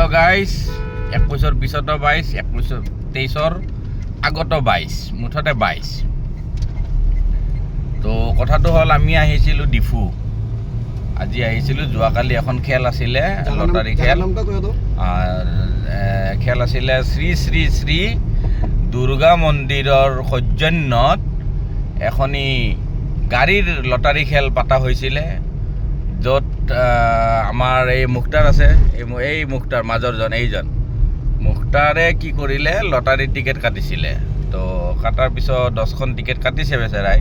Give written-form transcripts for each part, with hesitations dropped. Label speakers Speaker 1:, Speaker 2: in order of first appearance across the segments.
Speaker 1: Hello' guys 21 পিছতো 22 21 23 আগতো 22 মুঠতে 22 তো কথাটো হ'ল আমি আহিছিলোঁ ডিফু আজি আহিছিলোঁ যোৱাকালি এখন খেল আছিলে লটাৰী খেল আছিলে শ্ৰী শ্ৰী শ্ৰী দুৰ্গা মন্দিৰৰ সৌজন্যত এখনি গাড়ীৰ লটাৰী খেল পাতা হৈছিলে য'ত আমাৰ এই মুখতাৰ আছে এই মুখতাৰ মাজৰজন এইজন মুখতাৰে কি কৰিলে লটাৰীৰ টিকেট কাটিছিলে তো কাটাৰ পিছত 10খন টিকেট কাটিছে বেচেৰাই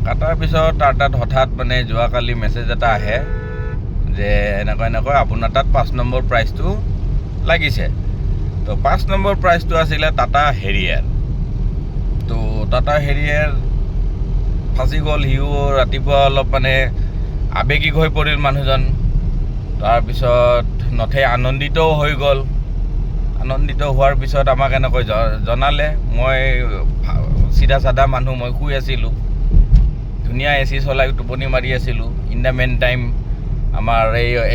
Speaker 1: কাটাৰ পিছত তাৰ তাত হঠাৎ মানে যোৱাকালি মেছেজ এটা আহে যে এনেকৈ আপোনাৰ তাত 5 নম্বৰ প্ৰাইজটো লাগিছে তো 5 নম্বৰ প্ৰাইজটো আছিলে টাটা হেৰিয়াৰ তো টাটা হেৰিয়াৰ ফাঁচি গ'ল সিও ৰাতিপুৱা অলপ মানে আবেগিক হৈ পৰিল মানুহজন তাৰপিছত নথে আনন্দিতও হৈ গ'ল আনন্দিত হোৱাৰ পিছত আমাক এনেকৈ জনালে মই চিধা চাধা মানুহ মই শুই আছিলোঁ ধুনীয়া এ চি চলাই টোপনি মাৰি আছিলোঁ ইন দ্য মেইন টাইম আমাৰ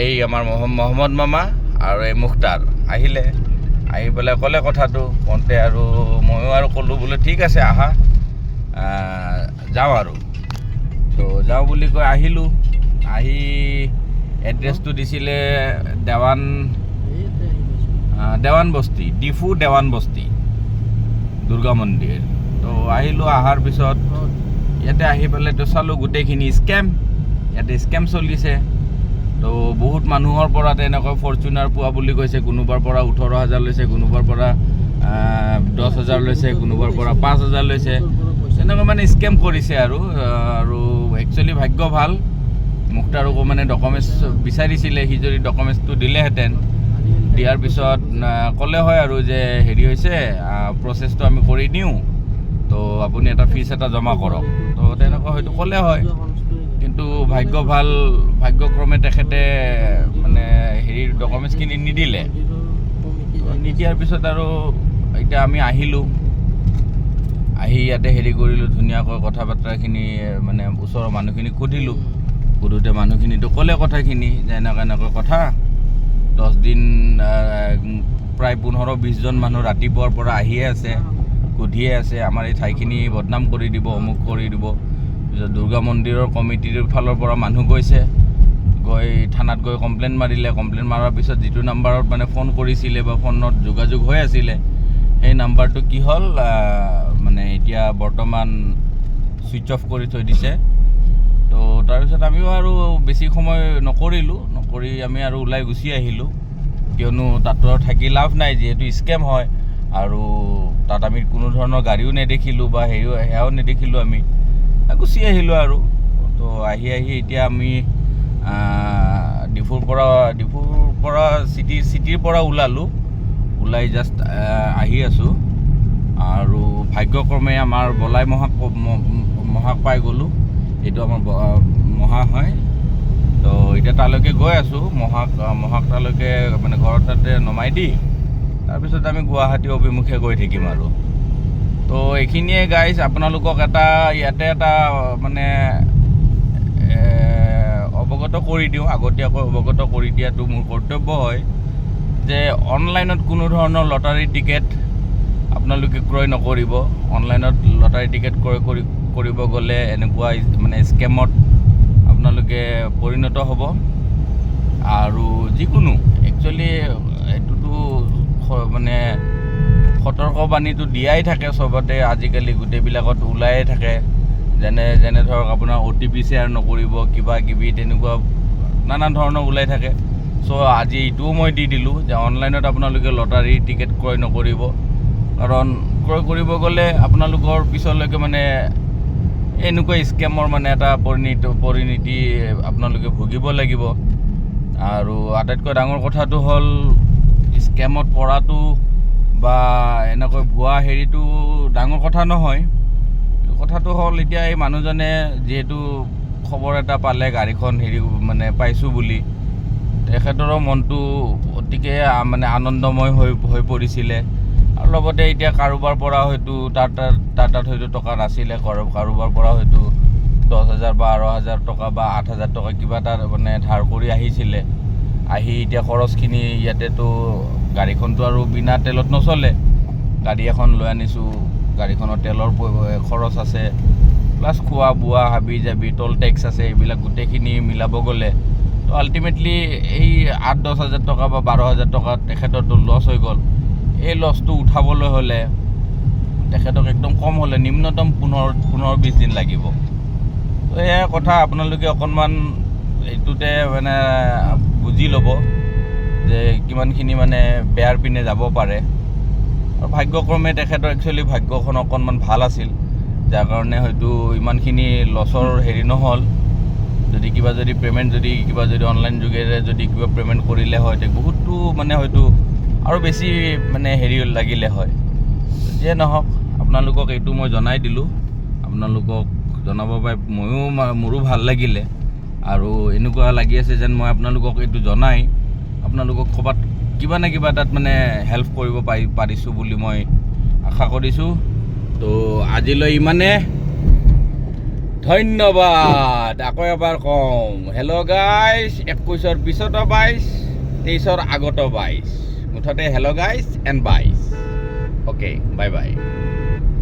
Speaker 1: এই আমাৰ মহম্মদ মামা আৰু এই মুখতাৰ আহিলে আহি পেলাই ক'লে কথাটো কওঁতে আৰু ময়ো আৰু ক'লোঁ বোলে ঠিক আছে আহা যাওঁ আৰু তো যাওঁ বুলি কৈ আহিলোঁ আহি এড্ৰেছটো দিছিলে দেৱান বস্তি ডিফু দেৱান বস্তি দুৰ্গা মন্দিৰ তো আহিলোঁ অহাৰ পিছত ইয়াতে আহি পেলাই তো চালোঁ গোটেইখিনি ইয়াতে স্কেম চলিছে তো বহুত মানুহৰ পৰা তেনেকৈ ফৰ্চুনাৰ পোৱা বুলি কৈছে কোনোবাৰ পৰা 18,000 লৈছে কোনোবাৰ পৰা 10,000 লৈছে কোনোবাৰ পৰা 5,000 লৈছে তেনেকৈ মানে স্কেম কৰিছে আৰু একচুৱেলি ভাগ্য ভাল মুখতাৰকো মানে ডকুমেণ্টছ বিচাৰিছিলে সি যদি ডকুমেণ্টছটো দিলেহেঁতেন দিয়াৰ পিছত ক'লে হয় আৰু যে হেৰি হৈছে প্ৰচেছটো আমি কৰি দিওঁ তো আপুনি এটা ফিজ এটা জমা কৰক তো তেনেকুৱা হয়তো ক'লে হয় কিন্তু ভাগ্যক্ৰমে তেখেতে মানে হেৰিৰ ডকুমেণ্টছখিনি নিদিলে নিদিয়াৰ পিছত আৰু এতিয়া আমি আহিলোঁ আহি ইয়াতে হেৰি কৰিলোঁ ধুনীয়াকৈ কথা বাৰ্তাখিনি মানে ওচৰৰ মানুহখিনিক সুধোতে মানুহখিনিতো ক'লে কথাখিনি যে এনেকৈ কথা 10 দিন প্ৰায় 15-20 জন মানুহ ৰাতিপুৱাৰ পৰা আহিয়ে আছে সুধিয়ে আছে আমাৰ এই ঠাইখিনি বদনাম কৰি দিব অমুক কৰি দিব দুৰ্গা মন্দিৰৰ কমিটিৰ ফালৰ পৰা মানুহ গৈ থানাত গৈ কমপ্লেইন মাৰাৰ পিছত যিটো নাম্বাৰত মানে ফোন কৰিছিলে বা ফোনত যোগাযোগ হৈ আছিলে সেই নাম্বাৰটো কি হ'ল মানে এতিয়া বৰ্তমান ছুইচ অফ কৰি থৈ দিছে তো তাৰপিছত আমিও আৰু বেছি সময় নকৰি আমি আৰু ওলাই গুচি আহিলোঁ কিয়নো তাতো থাকি লাভ নাই যিহেতু স্কেম হয় আৰু তাত আমি কোনো ধৰণৰ গাড়ীও নেদেখিলোঁ বা সেয়াও নেদেখিলোঁ আমি গুচি আহিলোঁ আৰু তো আহি এতিয়া আমি ডিফুৰ পৰা চিটিৰ পৰা ওলাই জাষ্ট আহি আছোঁ আৰু ভাগ্যক্ৰমে আমাৰ বলাই মহাক পাই গ'লোঁ এইটো আমাৰ মহা হয় তো এতিয়া তালৈকে গৈ আছোঁ মহাক তালৈকে মানে ঘৰত তাতে নমাই দি তাৰপিছত আমি গুৱাহাটী অভিমুখে গৈ থাকিম আৰু তো এইখিনিয়ে গাইজ আপোনালোকক ইয়াতে এটা মানে অৱগত কৰি দিওঁ আগতীয়াকৈ অৱগত কৰি দিয়াটো মোৰ কৰ্তব্য হয় যে অনলাইনত কোনো ধৰণৰ লটাৰী টিকেট আপোনালোকে ক্ৰয় নকৰিব অনলাইনত লটাৰী টিকেট ক্ৰয় কৰিব গ'লে এনেকুৱা মানে স্কেমত আপোনালোকে পৰিণত হ'ব আৰু যিকোনো একচুৱেলি এইটোতো মানে সতৰ্কবাণীটো দিয়াই থাকে চবতে আজিকালি গোটেইবিলাকত ওলায়ে থাকে যেনে ধৰক আপোনাৰ OTP শ্বেয়াৰ নকৰিব কিবা কিবি তেনেকুৱা নানা ধৰণৰ ওলাই থাকে চ' আজি এইটোও মই দি দিলোঁ যে অনলাইনত আপোনালোকে লটাৰী টিকেট ক্ৰয় নকৰিব কাৰণ ক্ৰয় কৰিব গ'লে আপোনালোকৰ পিছলৈকে মানে এনেকুৱা স্কেমৰ মানে এটা পৰিণতি আপোনালোকে ভুগিব লাগিব আৰু আটাইতকৈ ডাঙৰ কথাটো হ'ল স্কেমত পৰাটো বা এনেকৈ ভুৱা হেৰিটো ডাঙৰ কথা নহয় কথাটো হ'ল এতিয়া এই মানুহজনে যিহেতু খবৰ এটা পালে গাড়ীখন মানে পাইছোঁ বুলি তেখেতৰো মনটো অতিকে মানে আনন্দময় হৈ পৰিছিলে আৰু লগতে এতিয়া কাৰোবাৰ পৰা হয়তো তাৰ তাত হয়তো টকা নাছিলে কাৰোবাৰ পৰা হয়তো 10,000 বা 12,000 টকা বা 8,000 টকা কিবা এটা মানে ধাৰ কৰি আহিছিলে আহি এতিয়া খৰচখিনি ইয়াতেতো গাড়ীখনটো আৰু বিনা তেলত নচলে, গাড়ী এখন লৈ আনিছোঁ, গাড়ীখনৰ তেলৰ খৰচ আছে, প্লাছ খোৱা বোৱা হাবি জাবি টল টেক্স আছে, এইবিলাক গোটেইখিনি মিলাব গ'লে তো আল্টিমেটলি এই 8-10 হাজাৰ টকা বা 12 হাজাৰ টকা তেখেতৰতো লছ হৈ গ'ল। এই লছটো উঠাবলৈ হ'লে তেখেতক একদম কম হ'লে নিম্নতম 15-20 দিন লাগিব। তো এয়া কথা, আপোনালোকে অকণমান এইটোতে মানে বুজি ল'ব যে কিমানখিনি মানে বেয়াৰ পিনে যাব পাৰে। আৰু ভাগ্যক্ৰমে তেখেতৰ একচুৱেলি ভাগ্যখন অকণমান ভাল আছিল, যাৰ কাৰণে হয়তো ইমানখিনি লছৰ হেৰি নহ'ল। যদি পে'মেণ্ট যদি অনলাইন যোগেৰে যদি কিবা পে'মেণ্ট কৰিলে হয় তে বহুতো মানে হয়তো আৰু বেছি মানে হেৰি লাগিলে হয়। যিয়ে নহওক, আপোনালোকক এইটো মই জনাই দিলোঁ, আপোনালোকক জনাব পাই মোৰো ভাল লাগিলে। আৰু এনেকুৱা লাগি আছে যেন মই আপোনালোকক এইটো জনাই আপোনালোকক ক'ৰবাত কিবা না কিবা তাত মানে হেল্প কৰিব পাৰিছোঁ বুলি মই আশা কৰিছোঁ। তো আজিলৈ ইমানে, ধন্যবাদ। আকৌ এবাৰ কওঁ, হেল্ল' গাইজ, 21ৰ পিছতো 22, 23ৰ আগতো 22, মুঠতে hello' guys and বাইজ। Okay, bye bye.